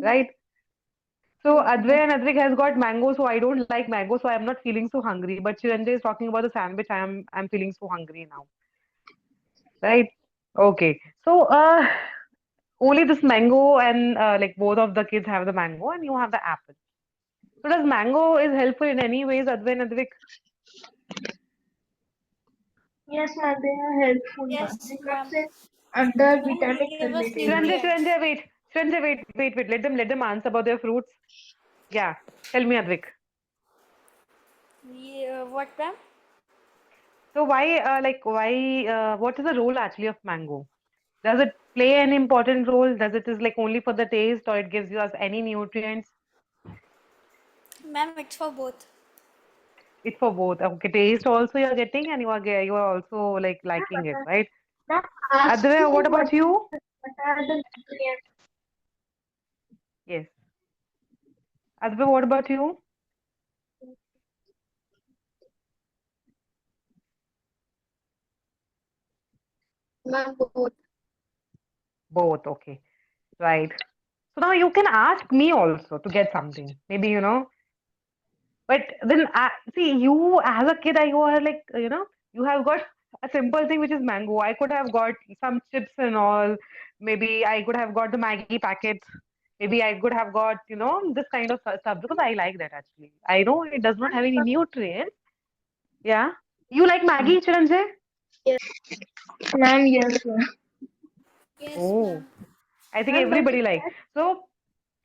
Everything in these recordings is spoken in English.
right? So Advay and Advik has got mango, so I don't like mango, so I'm not feeling so hungry. But Chiranjay is talking about the sandwich. I'm feeling so hungry now, right? Okay. So only this mango and like both of the kids have the mango and you have the apple. So does mango is helpful in any ways, Advay and Advik? Yes, ma'am, they are helpful, ma'am. Yes, They ma'am. comes in under Ma'am, they vitamins give and us Chiranjay, minerals. nutrients. Chiranjay, wait. Chiranjay, wait. Let them answer about their fruits. Yeah. Tell me, Advik. What, ma'am? So what is the role actually of mango? Does it play an important role? Does it is like only for the taste or it gives you us any nutrients? Ma'am, it's for both. It's for both. Okay, taste also you're getting and you are also like liking it, right? Ma'am, ask Advay, me what about you? what are the nutrients. Yes. Advay, what about you? Ma'am, both. Both. Okay. Right. So now you can ask me also to get something. Maybe, but then see you as a kid, you are like, you have got a simple thing which is mango. I could have got some chips and all. Maybe I could have got the Maggie packet. Maybe I could have got, this kind of stuff because I like that actually. I know it does not have any nutrients. Yeah. You like Maggie, Chiranjay? Ma'am, yes, ma'am. Yes, Oh, ma'am. I think Ma'am, but everybody likes. So,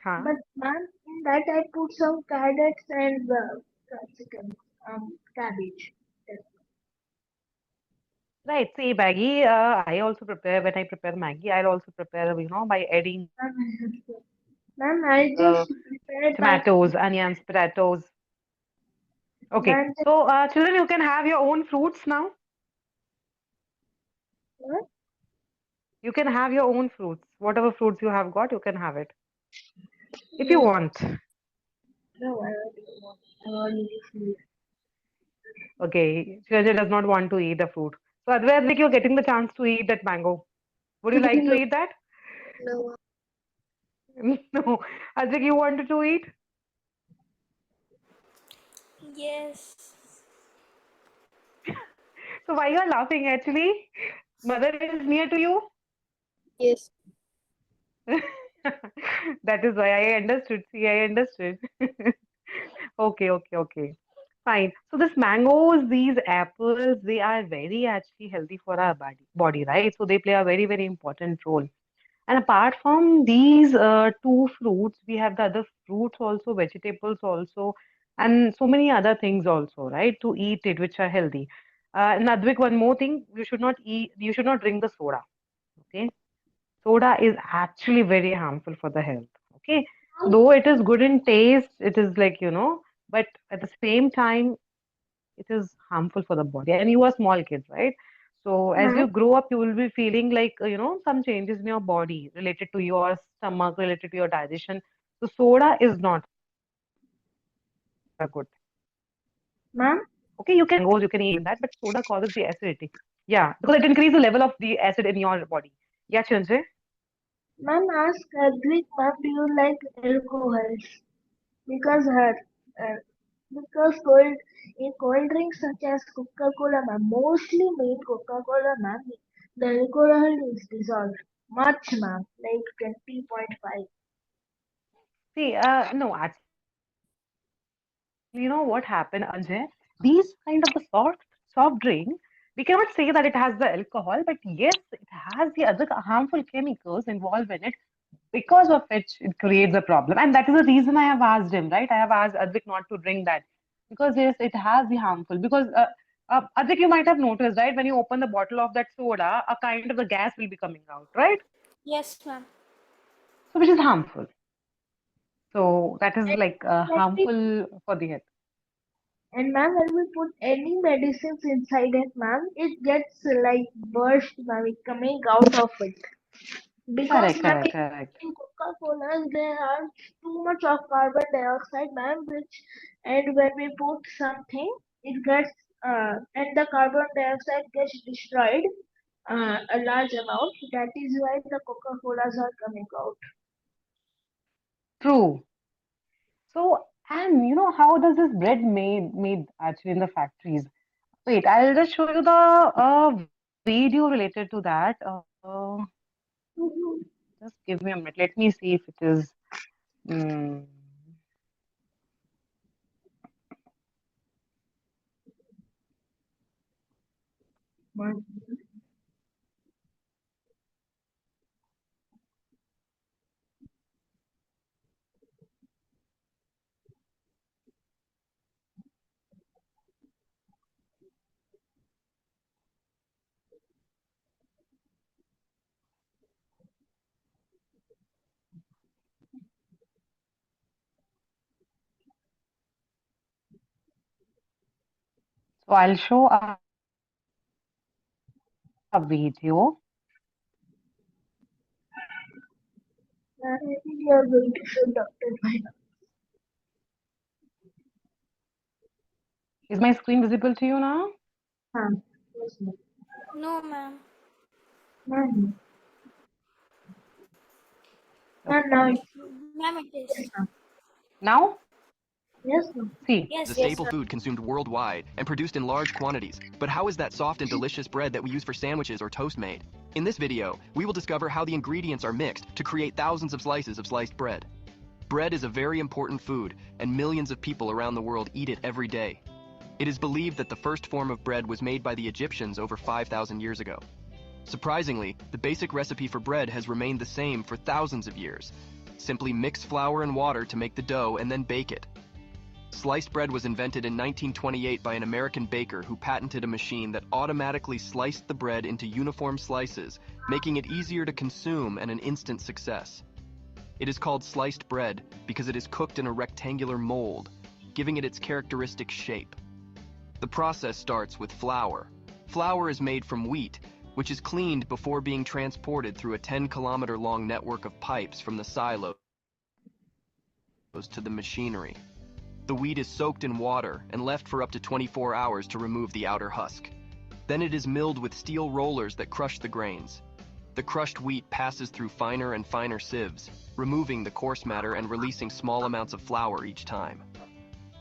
huh? ma'am, in that I put some carrots and capsicum, cabbage. Yes. Right. See, Maggie, I also prepare when I prepare Maggie, I'll also prepare, by adding Ma'am, I uh, just prepared by tomatoes, onions, potatoes. Okay. ma'am. So, children, you can have your own fruits now. You can have your own fruits. Whatever fruits you have got, you can have it if you Yes. want. No, I don't want. I already feel. Okay. Children does not want to eat the fruit. So, otherwise, like you're getting the chance to eat that mango. Would you like to No, eat that? no. No. Advik, you wanted to eat? Yes. So, why you are laughing actually? Mother is near to you? Yes. That is why I understood. See, I understood. Okay. Fine. So this mangoes, these apples, they are very actually healthy for our body, right? So they play a very, very important role. And apart from these two fruits, we have the other fruits also, vegetables also, and so many other things also, right? To eat it, which are healthy. And Advik, one more thing, you should not drink the soda. Okay, soda is actually very harmful for the health. Okay, though it is good in taste, it is like, but at the same time, it is harmful for the body. And you are small kids, right? So as Ma'am, you grow up, you will be feeling like, some changes in your body related to your stomach, related to your digestion. So soda is not a good thing. Okay, you can have mangoes, you can eat that, but soda causes the acidity. Yeah, because it increases the level of the acid in your body. Yeah, Chinjay? ma'am, ask Advik, ma'am, do you like alcohols? Because her, uh, because in cold drinks such as Coca-Cola, ma'am, mostly made Coca-Cola, ma'am, the alcohol is dissolved much, ma'am, like 20.5. See, no, actually, what happened, Anjay? These kind of the soft drink, we cannot say that it has the alcohol, but yes, it has the other harmful chemicals involved in it, because of which it creates a problem. And that is the reason I have asked him, right? I have asked Advik not to drink that because yes, it has the harmful. Because Advik, you might have noticed, right? When you open the bottle of that soda, a kind of the gas will be coming out, right? Yes, ma'am. So which is harmful. So that is like When we, harmful for the health. and ma'am, when we put any medicines inside it, ma'am, it gets like burst, ma'am, it coming out of it. Because, Correct, ma'am, correct, correct. in Coca-Cola there are too much of carbon dioxide, ma'am, which and when we put something, it gets and the carbon dioxide gets destroyed a large amount. That is why the Coca-Colas are coming out. True. So, and how does this bread made actually in the factories? Wait, I'll just show you the video related to that. Mhm. Just give me a minute. Let me see if it is. Mm, so I'll show a video. I think you are going to show Dr. Bhaina. Is my screen visible to you now? Yes, ma'am. No, ma'am. Ma'am, ma'am, Okay. now it's Ma'am, it is. yes, ma'am. Now, Yes, ma'am. see. Is a Yes, staple ma'am. food consumed worldwide and produced in large quantities. But how is that soft and delicious bread that we use for sandwiches or toast made? In this video, we will discover how the ingredients are mixed to create thousands of slices of sliced bread. Bread is a very important food, and millions of people around the world eat it every day. It is believed that the first form of bread was made by the Egyptians over 5,000 years ago. Surprisingly, the basic recipe for bread has remained the same for thousands of years. Simply mix flour and water to make the dough and then bake it. Sliced bread was invented in 1928 by an American baker who patented a machine that automatically sliced the bread into uniform slices, making it easier to consume and an instant success. It is called sliced bread because it is cooked in a rectangular mold, giving it its characteristic shape. The process starts with flour. Flour is made from wheat, which is cleaned before being transported through a 10-kilometer-long network of pipes from the silos to the machinery. The wheat is soaked in water and left for up to 24 hours to remove the outer husk. Then it is milled with steel rollers that crush the grains. The crushed wheat passes through finer and finer sieves, removing the coarse matter and releasing small amounts of flour each time.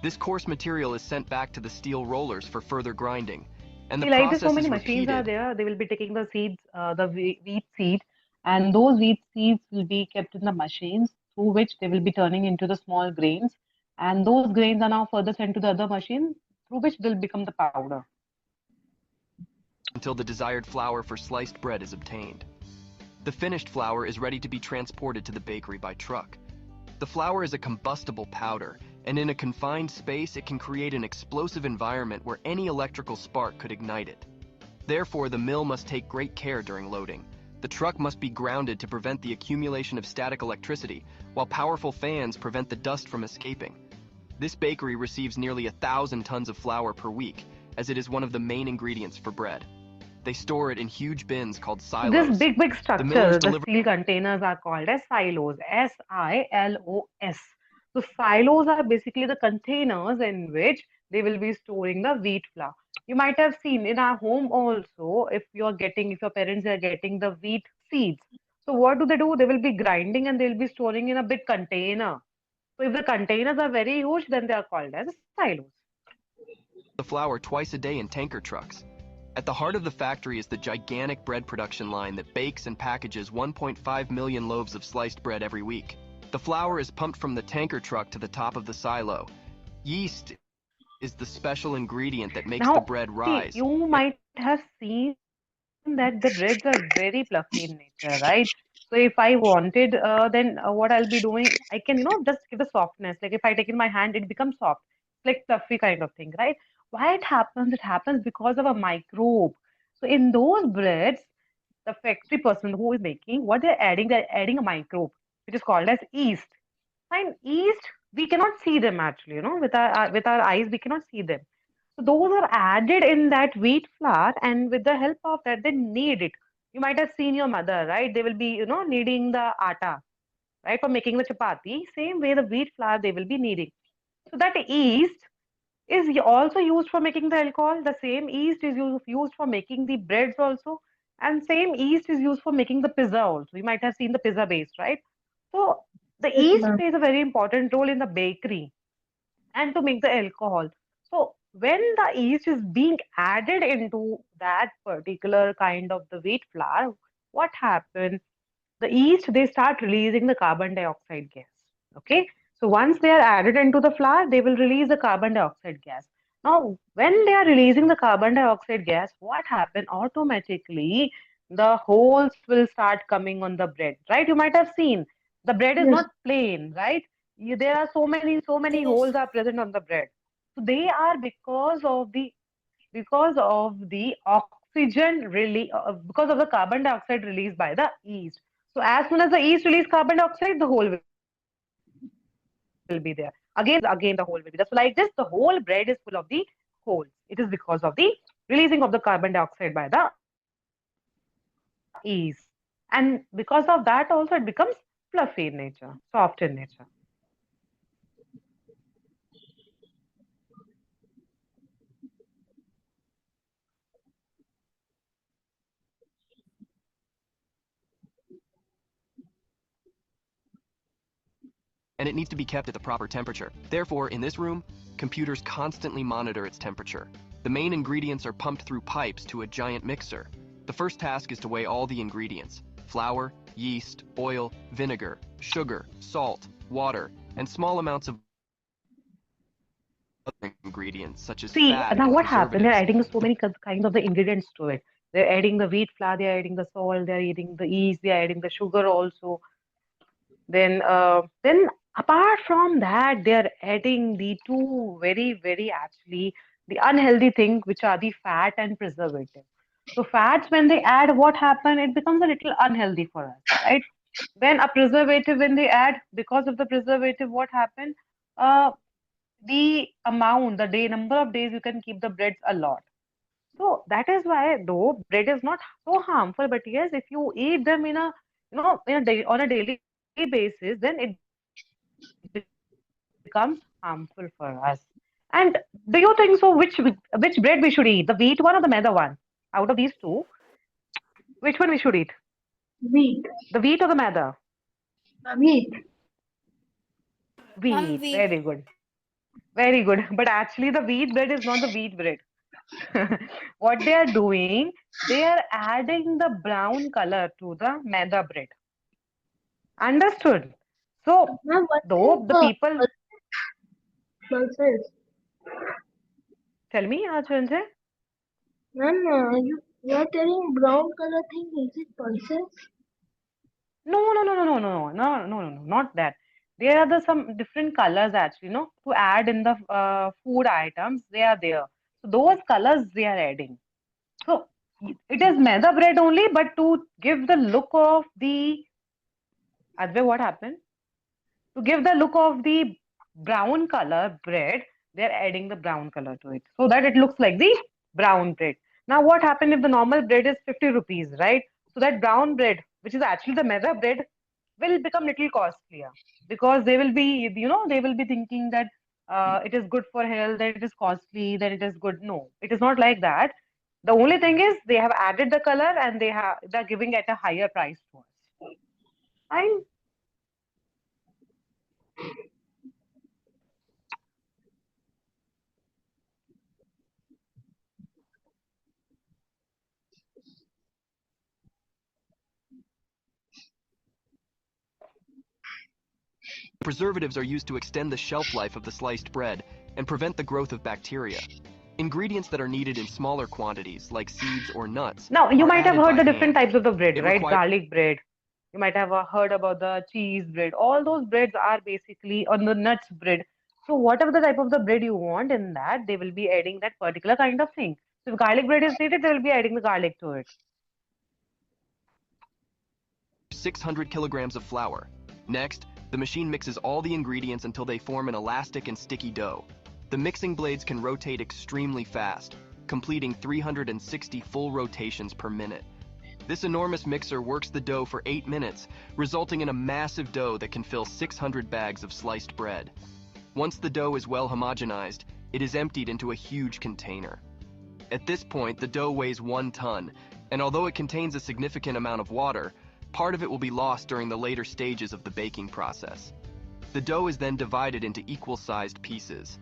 This coarse material is sent back to the steel rollers for further grinding, and the See, like this, so process many is machines are repeated. there. They will be taking the seeds, the wheat seed, and those wheat seeds will be kept in the machines through which they will be turning into the small grains. And those grains are now further sent to the other machine through which they'll become the powder. Until the desired flour for sliced bread is obtained. The finished flour is ready to be transported to the bakery by truck. The flour is a combustible powder, and in a confined space it can create an explosive environment where any electrical spark could ignite it. Therefore, the mill must take great care during loading. The truck must be grounded to prevent the accumulation of static electricity, while powerful fans prevent the dust from escaping. This bakery receives nearly 1,000 tons of flour per week, as it is one of the main ingredients for bread. They store it in huge bins called So this silos. big The millers structure, the deliver steel containers are called as silos, SILOS. So silos are basically the containers in which they will be storing the wheat flour. You might have seen in our home also, if your parents are getting the wheat seeds. So what do? They will be grinding and they'll be storing in a big container. So if the containers are very huge, then they are called as silos. the flour twice a day in tanker trucks. At the heart of the factory is the gigantic bread production line that bakes and packages 1.5 million loaves of sliced bread every week. The flour is pumped from the tanker truck to the top of the silo. Yeast is the special ingredient that makes the Now, bread see, rise. you might have seen that the breads are very fluffy in nature, right? So if I wanted, then what I'll be doing, I can, just give the softness. Like if I take in my hand, it becomes soft. It's like fluffy kind of thing, right? Why it happens? It happens because of a microbe. So in those breads, the factory person who is making, what they're adding a microbe, which is called as yeast. And yeast, we cannot see them actually, with our eyes, we cannot see them. So those are added in that wheat flour, and with the help of that, they knead it. You might have seen your mother, right? They will be, kneading the atta, right, for making the chapati. Same way, the wheat flour they will be kneading. So that yeast is also used for making the alcohol. The same yeast is used for making the breads also, and same yeast is used for making the pizza also. You might have seen the pizza base, right? So The Yes, yeast ma'am. plays a very important role in the bakery and to make the alcohol. So when the yeast is being added into that particular kind of the wheat flour, what happens? The yeast, they start releasing the carbon dioxide gas. Okay, so once they are added into the flour, they will release the carbon dioxide gas. Now when they are releasing the carbon dioxide gas, what happen? Automatically the holes will start coming on the bread, right? You might have seen the bread is Yes, not plain, right? There are so many Yes. holes are present on the bread. So they are because of the oxygen really because of the carbon dioxide released by the yeast. So as soon as the yeast release carbon dioxide, the hole will be there. Again, the hole will be there. So like this, the whole bread is full of the holes. It is because of the releasing of the carbon dioxide by the yeast, and because of that also it becomes fluffy in nature, soft in nature. And it needs to be kept at the proper temperature. Therefore, in this room, computers constantly monitor its temperature. The main ingredients are pumped through pipes to a giant mixer. The first task is to weigh all the ingredients: flour, yeast, oil, vinegar, sugar, salt, water, and small amounts of other ingredients such as See, fat now and what happened? They're preservatives. adding so many kinds of the ingredients to it. They're adding the wheat flour, they're adding the salt, they're adding the yeast, they're adding the sugar also. Then apart from that, they're adding the two very actually the unhealthy thing, which are the fat and preservative. So fats, when they add, what happen? It becomes a little unhealthy for us, right? Then a preservative, when they add, because of the preservative, what happen? Uh, the number of days you can keep the breads a lot. So that is why, though bread is not so harmful, but yes, if you eat them in a in a day on a daily basis, then it becomes harmful for us. And do you think so? Which bread we should eat? The wheat one or the maida one? Out of these two, which one we should eat? wheat. The wheat or the maida? Wheat. Wheat. Ma'am, Very we. good. Very good. But actually, the wheat bread is not the wheat bread. What they are doing, they are adding the brown color to the maida bread. Understood? So, Ma'am, what is though the the people pulses? tell me, Chanjay, Ma'am, you are telling brown color thing. Is it pulses? no, not that. There are some different colors actually, to add in the food items. They are there. So those colors they are adding. So it is maida bread only, but to give the look of the Advay, what happened? To give the look of the brown color bread, they're adding the brown color to it so that it looks like the brown bread. Now, what happened if the normal bread is 50 rupees, right? So that brown bread, which is actually the maida bread, will become little costlier because they will be thinking that it is good for health, that it is costly, that it is good. No, it is not like that. The only thing is they have added the color and they're giving it a higher price to us. Fine. Preservatives are used to extend the shelf life of the sliced bread and prevent the growth of bacteria. Ingredients that are needed in smaller quantities, like seeds or nuts, Now, you are might have added heard by the different hand. types of the bread, It right? requires Garlic bread. You might have heard about the cheese bread. All those breads are basically on the nuts bread. So, whatever the type of the bread you want in that, they will be adding that particular kind of thing. So, if garlic bread is needed, they will be adding the garlic to it. 600 kilograms of flour. Next, the machine mixes all the ingredients until they form an elastic and sticky dough. The mixing blades can rotate extremely fast, completing 360 full rotations per minute. This enormous mixer works the dough for 8 minutes, resulting in a massive dough that can fill 600 bags of sliced bread. Once the dough is well homogenized, it is emptied into a huge container. At this point, the dough weighs 1 ton, and although it contains a significant amount of water, Part of it will be lost during the later stages of the baking process. The dough is then divided into equal-sized pieces.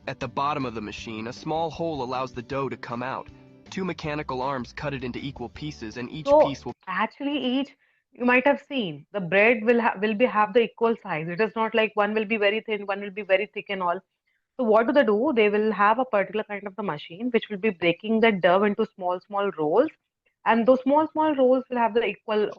At the bottom of the machine, a small hole allows the dough to come out. Two mechanical arms cut it into equal pieces, and each So piece will actually, each you might have seen the bread will have the equal size. It is not like one will be very thin, one will be very thick and all. So what do they do? They will have a particular kind of the machine which will be breaking the dough into small rolls, and those small rolls will have the equal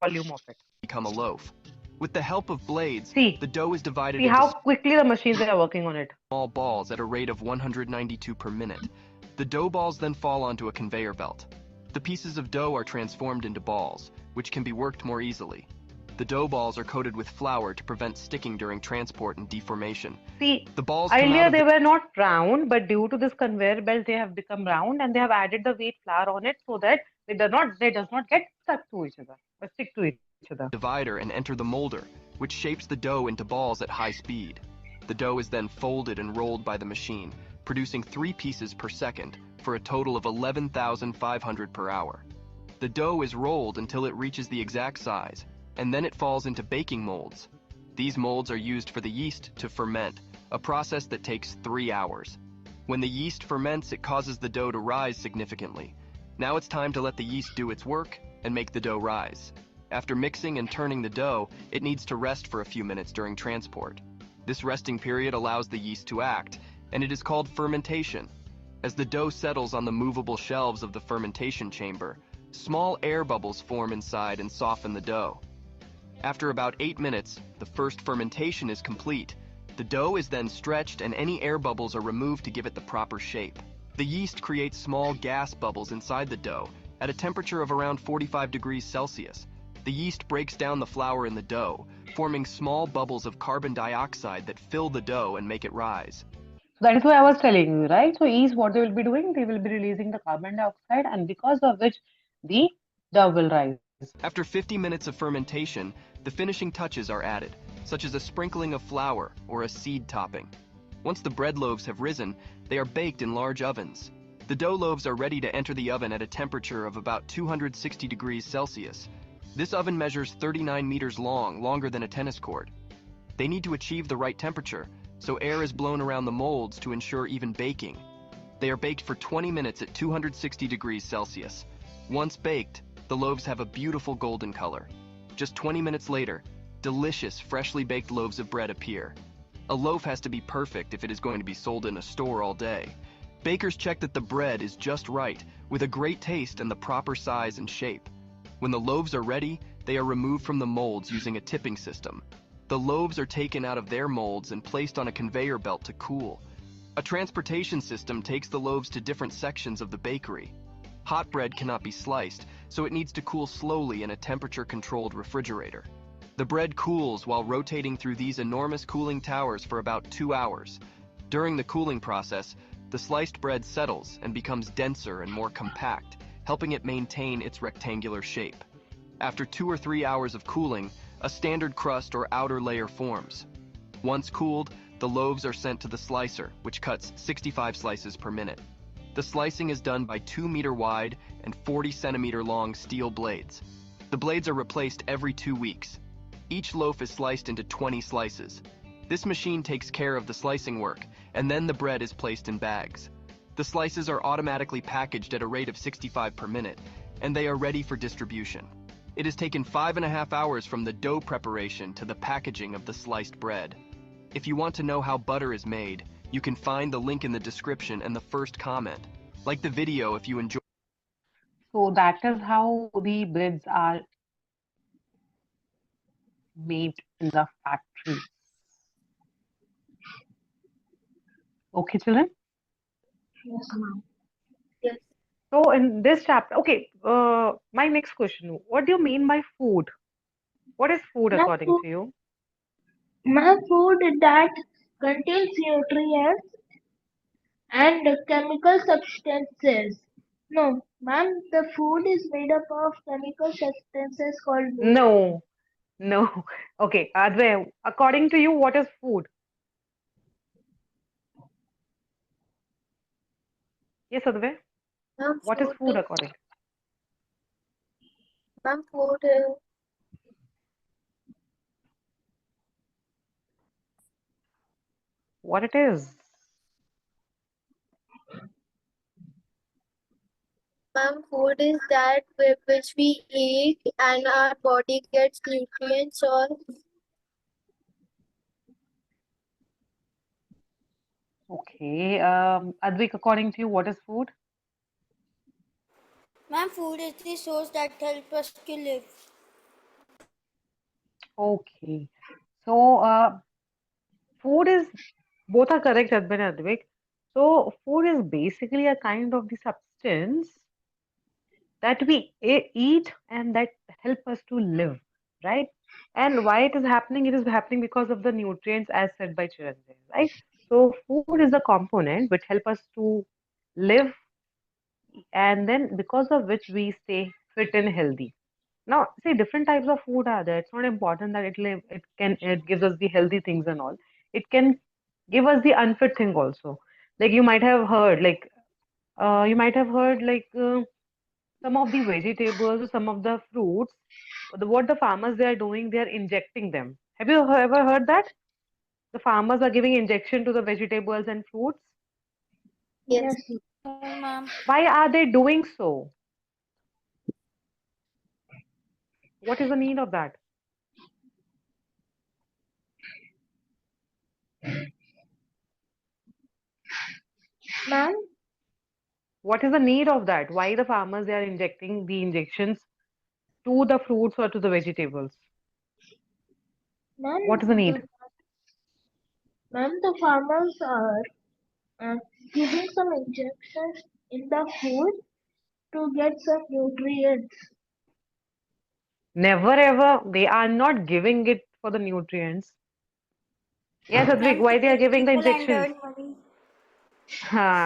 volume of it. become a loaf. With the help of blades, See, the dough is divided see into how quickly the machines are working on it. small balls at a rate of 192 per minute. The dough balls then fall onto a conveyor belt. The pieces of dough are transformed into balls, which can be worked more easily. The dough balls are coated with flour to prevent sticking during transport and deformation. See, The balls come out earlier of they the were not round, but due to this conveyor belt, they have become round, and they have added the wheat flour on it so that they does not get stuck to each other or stick to each other. divider and enter the molder, which shapes the dough into balls at high speed. The dough is then folded and rolled by the machine, producing 3 pieces per second for a total of 11,500 per hour. The dough is rolled until it reaches the exact size, and then it falls into baking molds. These molds are used for the yeast to ferment, a process that takes 3 hours. When the yeast ferments, it causes the dough to rise significantly. Now it's time to let the yeast do its work and make the dough rise. After mixing and turning the dough, it needs to rest for a few minutes during transport. This resting period allows the yeast to act, and it is called fermentation. As the dough settles on the movable shelves of the fermentation chamber, small air bubbles form inside and soften the dough. After about 8 minutes, the first fermentation is complete. The dough is then stretched and any air bubbles are removed to give it the proper shape. The yeast creates small gas bubbles inside the dough at a temperature of around 45 degrees Celsius. The yeast breaks down the flour in the dough, forming small bubbles of carbon dioxide that fill the dough and make it rise. So that is why I was telling you, right? So yeast, what they will be doing, they will be releasing the carbon dioxide, and because of which the dough will rise. After 50 minutes of fermentation, the finishing touches are added, such as a sprinkling of flour or a seed topping. Once the bread loaves have risen, they are baked in large ovens. The dough loaves are ready to enter the oven at a temperature of about 260 degrees Celsius. This oven measures 39 meters long, longer than a tennis court. They need to achieve the right temperature, so air is blown around the molds to ensure even baking. They are baked for 20 minutes at 260 degrees Celsius. Once baked, the loaves have a beautiful golden color. Just 20 minutes later, delicious, freshly baked loaves of bread appear. A loaf has to be perfect if it is going to be sold in a store all day. Bakers check that the bread is just right, with a great taste and the proper size and shape. When the loaves are ready, they are removed from the molds using a tipping system. The loaves are taken out of their molds and placed on a conveyor belt to cool. A transportation system takes the loaves to different sections of the bakery. Hot bread cannot be sliced, so it needs to cool slowly in a temperature-controlled refrigerator. The bread cools while rotating through these enormous cooling towers for about 2 hours. During the cooling process, the sliced bread settles and becomes denser and more compact, helping it maintain its rectangular shape. After 2 or 3 hours of cooling, a standard crust or outer layer forms. Once cooled, the loaves are sent to the slicer, which cuts 65 slices per minute. The slicing is done by 2-meter wide and 40-centimeter long steel blades. The blades are replaced every 2 weeks. Each loaf is sliced into 20 slices. This machine takes care of the slicing work, and then the bread is placed in bags. The slices are automatically packaged at a rate of 65 per minute, and they are ready for distribution. It has taken 5.5 hours from the dough preparation to the packaging of the sliced bread. If you want to know how butter is made, you can find the link in the description and the first comment. Like the video if you enjoy. So that is how the breads are made in the factory. Okay, children? Yes, ma'am. Yes. So in this chapter, okay, my next question, what do you mean by food? What is food My according food, to you? my food that contains nutrients and chemical substances. No, ma'am, the food is made up of chemical substances called nutrients. No, no. Okay, Advay, according to you, what is food? Yes, Advay, Ma'am, what is food food is according? ma'am food. what it is. Ma'am, food is that which we eat and our body gets nutrients or Okay. Advik, according to you, what is food? Ma'am, food is the source that helps us to live. Okay. So, food is, both are correct, Advik and Advik. So, food is basically a kind of the substance that we eat and that help us to live, right? And why it is happening? It is happening because of the nutrients, as said by Chiranjeev, right? So, food is a component which help us to live, and then because of which we stay fit and healthy. Now, see, different types of food are there. It's not important that it gives us the healthy things and all. It can give us the unfit thing also. Like you might have heard some of the vegetables or some of the fruits. What the farmers they are doing, they are injecting them. Have you ever heard that? The farmers are giving injection to the vegetables and fruits. yes. Yes, No, ma'am. Why are they doing so? What is the need of that? ma'am. What is the need of that? Why the farmers they are injecting the injections to the fruits or to the vegetables? Ma'am, What is the need? the farmers are uh, giving some injections in the food to get some nutrients. Never ever. They are not giving it for the nutrients. Yes, Advik, Ma'am, to why they are feed giving the people and injections? earn money.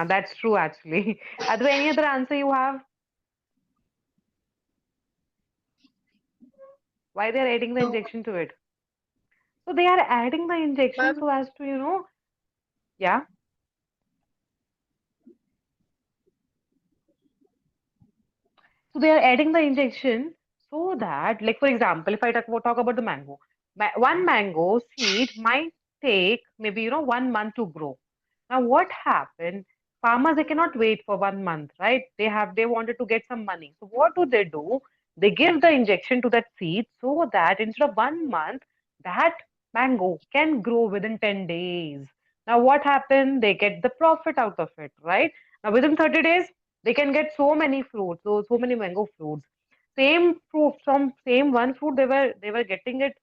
That's true actually. Advik, any other answer you have? Why they are adding the No, injection to it? So they are adding the injection ma'am, so as to, yeah. So they are adding the injection so that, like for example, if I talk about the mango, one mango seed might take maybe 1 month to grow. Now what happened? Farmers they cannot wait for 1 month, right? They wanted to get some money. So what do? They give the injection to that seed so that instead of 1 month, that mango can grow within 10 days. Now what happened? They get the profit out of it, right? Now within 30 days, they can get so many fruits, so many mango fruits. Same fruit from same one fruit they were getting it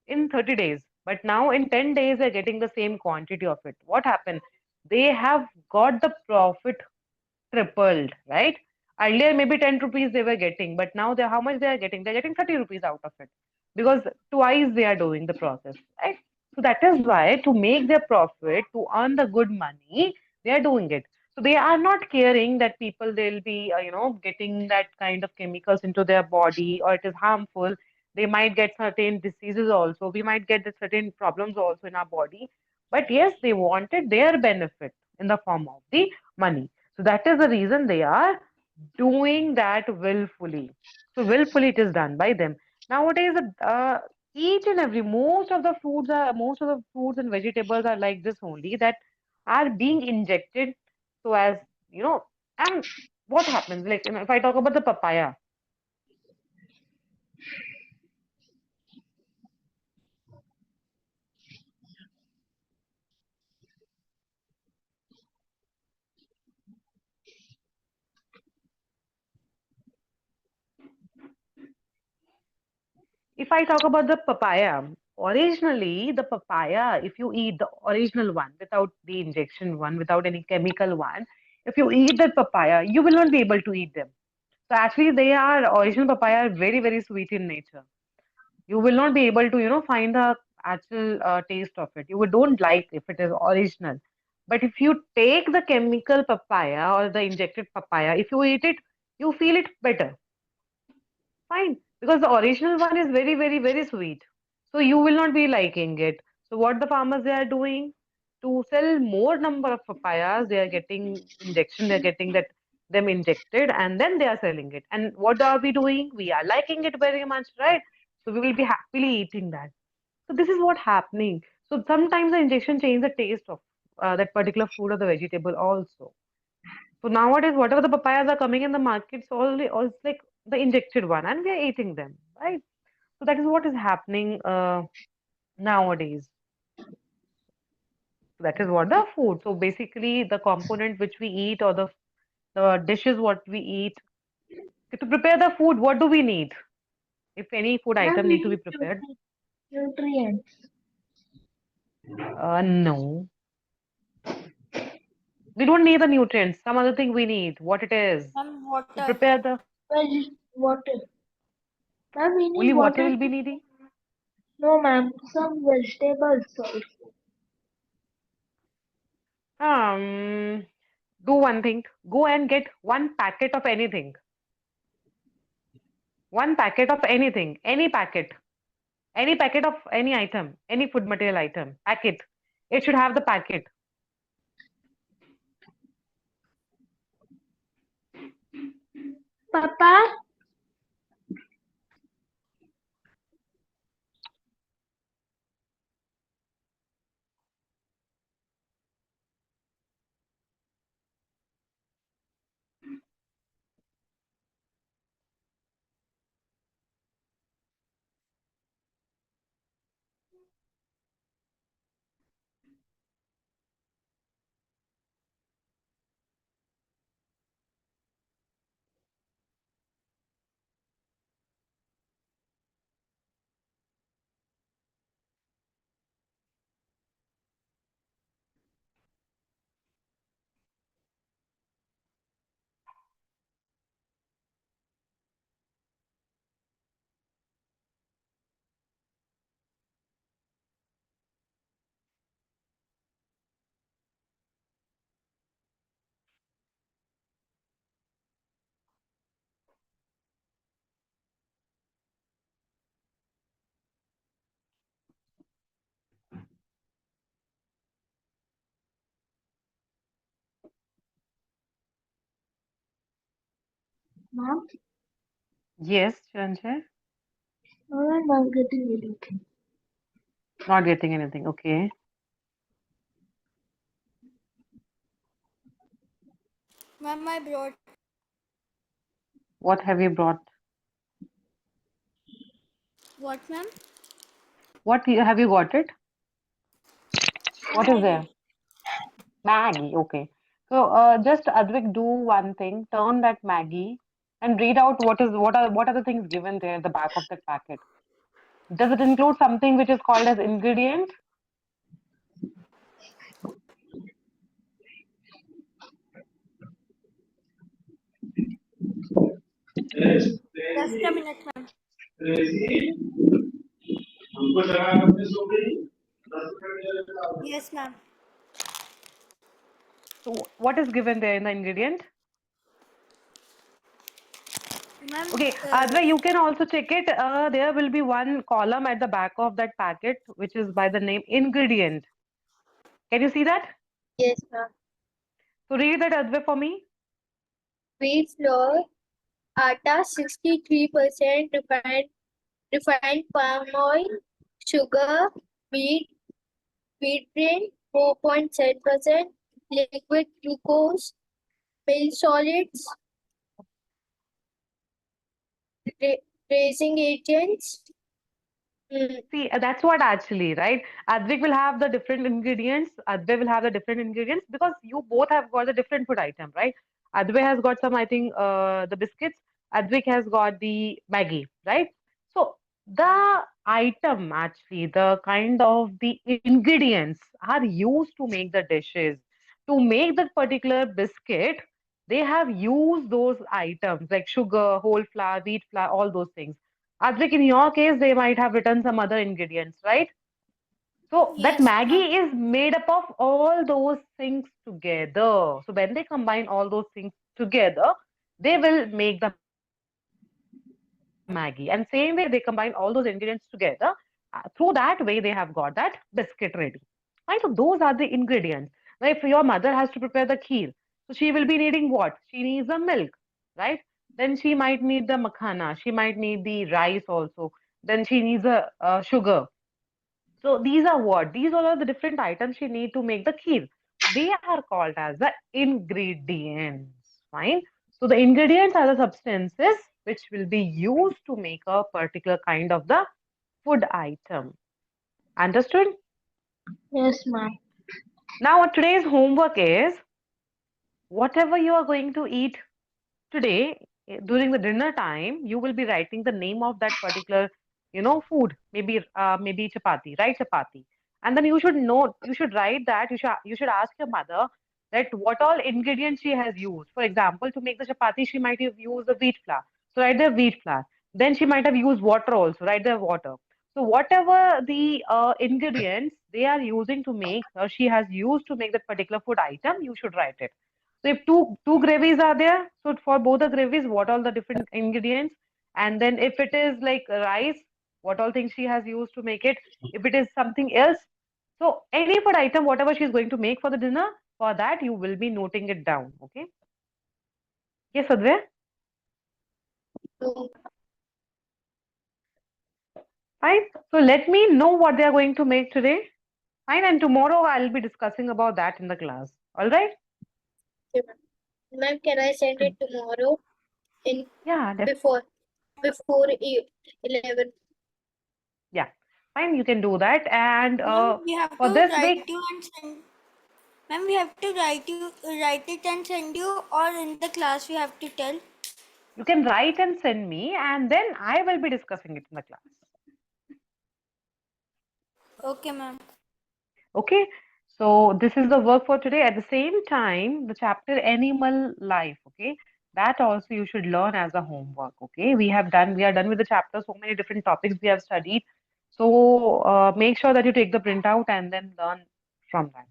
in 30 days. But now in 10 days they're getting the same quantity of it. What happened? They have got the profit tripled, right? Earlier, maybe 10 rupees they were getting, but now they how much they are getting? They're getting 30 rupees out of it because twice they are doing the process, right? So that is why to make their profit, to earn the good money, they are doing it. So they are not caring that people they'll be, getting that kind of chemicals into their body or it is harmful. They might get certain diseases also. We might get the certain problems also in our body. But yes, they wanted their benefit in the form of the money. So that is the reason they are doing that willfully. So willfully it is done by them. Nowadays, each and every most of the fruits and vegetables are like this only that are being injected so as you know. And what happens? Like if I talk about the papaya, if I talk about the papaya, originally the papaya, if you eat the original one without the injection one, without any chemical one, if you eat that papaya, you will not be able to eat them. So actually, they are original papaya are very, very sweet in nature. You will not be able to, find the actual taste of it. You would don't like if it is original. But if you take the chemical papaya or the injected papaya, if you eat it, you feel it better. Fine, because the original one is very, very, very sweet. So you will not be liking it. So what the farmers they are doing to sell more number of papayas, they are getting injection, they are getting that them injected, and then they are selling it. And what are we doing? We are liking it very much, right? So we will be happily eating that. So this is what happening. So sometimes the injection change the taste of that particular fruit or the vegetable also. So nowadays, whatever the papayas are coming in the market, all it's like the injected one, and we are eating them, right? So that is what is happening nowadays. So that is what the food. So basically, the component which we eat or the dishes what we eat to prepare the food, what do we need? If any food Ma'am, item we need to be need prepared, nutrients. no, we don't need the nutrients. Some other thing we need. What it is Ma'am, to water. prepare the Water. Ma'am, we need only water water will be to. needing. No, ma'am. Some vegetables also. Um, do one thing. Go and get one packet of anything. One packet of anything. Any packet. Any packet of any item. Any food material item. Packet. It should have the packet. Papa, ma'am, Yes, Chanchal. I'm not getting anything. Not getting anything. Okay. Ma'am, I brought. What have you brought? What, ma'am? Have you got it? What is there? Maggie. Maggie. Okay. So just Advik, do one thing. Turn that Maggie and read out what are the things given there at the back of that packet. Does it include something which is called as ingredient? Just a minute, ma'am. Yes, ma'am. So what is given there in the ingredient? Ma'am, Okay, Advik, you can also check it. There will be one column at the back of that packet which is by the name ingredient. Can you see that? Yes, ma'am. So read that Advik for me. Wheat flour, atta 63% refined palm oil, sugar, wheat, wheat grain 4.7%, liquid glucose, milk solids, raising agents. Mm, See, that's what actually, right? Advik will have the different ingredients. Advik will have the different ingredients because you both have got the different food item, right? Advik has got some, I think, the biscuits. Advik has got the Maggie, right? So the item actually, the kind of the ingredients are used to make the dishes. To make that particular biscuit, they have used those items like sugar, whole flour, wheat flour, all those things. Advik, in your case, they might have written some other ingredients, right? So that yes, ma'am. Maggie is made up of all those things together. So when they combine all those things together, they will make the Maggie. And same way they combine all those ingredients together. Through that way, they have got that biscuit ready. Right? So those are the ingredients. Now, if your mother has to prepare the kheer, so she will be needing what? She needs the milk, right? Then she might need the makhana. She might need the rice also. Then she needs a sugar. So these are what? These all are the different items she need to make the kheer. They are called as the ingredients. Fine. So the ingredients are the substances which will be used to make a particular kind of the food item. Understood? Yes, ma'am. Now today's homework is whatever you are going to eat today during the dinner time, you will be writing the name of that particular, food. Maybe chapati, right? Chapati. And then you should write that, you should ask your mother that what all ingredients she has used. For example, to make the chapati, she might have used the wheat flour. So write the wheat flour. Then she might have used water also, write the water. So whatever the ingredients they are using to make, or she has used to make that particular food item, you should write it. So if two gravies are there, so for both the gravies, what all the different ingredients, and then if it is like rice, what all things she has used to make it. If it is something else, so any food item, whatever she is going to make for the dinner, for that you will be noting it down. Okay? Yes, Advay? No. Fine. So let me know what they are going to make today. Fine, and tomorrow I'll be discussing about that in the class. All right? Okay, ma'am. Ma'am, can I send it tomorrow in Yeah, before 11? yeah. Fine, you can do that. And Ma'am, we have for to this write week, you and send. Ma'am, we have to write it and send you, or in the class we have to tell. you can write and send me, and then I will be discussing it in the class. Okay, ma'am. Okay, so this is the work for today. At the same time, the chapter Animal Life, okay, that also you should learn as a homework. Okay, we are done with the chapter. So many different topics we have studied. So make sure that you take the printout and then learn from that.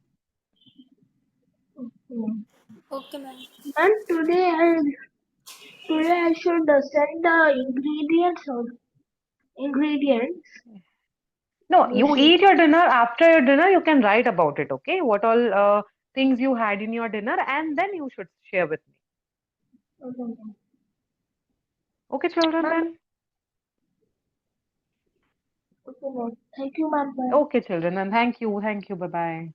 Okay. Okay, ma'am. And today I should send the ingredients. No, You you should. eat your dinner. After your dinner, you can write about it. Okay, what all things you had in your dinner, and then you should share with me. Okay, ma'am. Okay, children, Ma'am, then. okay, ma'am. Thank you, ma'am. Bye. Okay, children, and thank you. Thank you. Bye bye.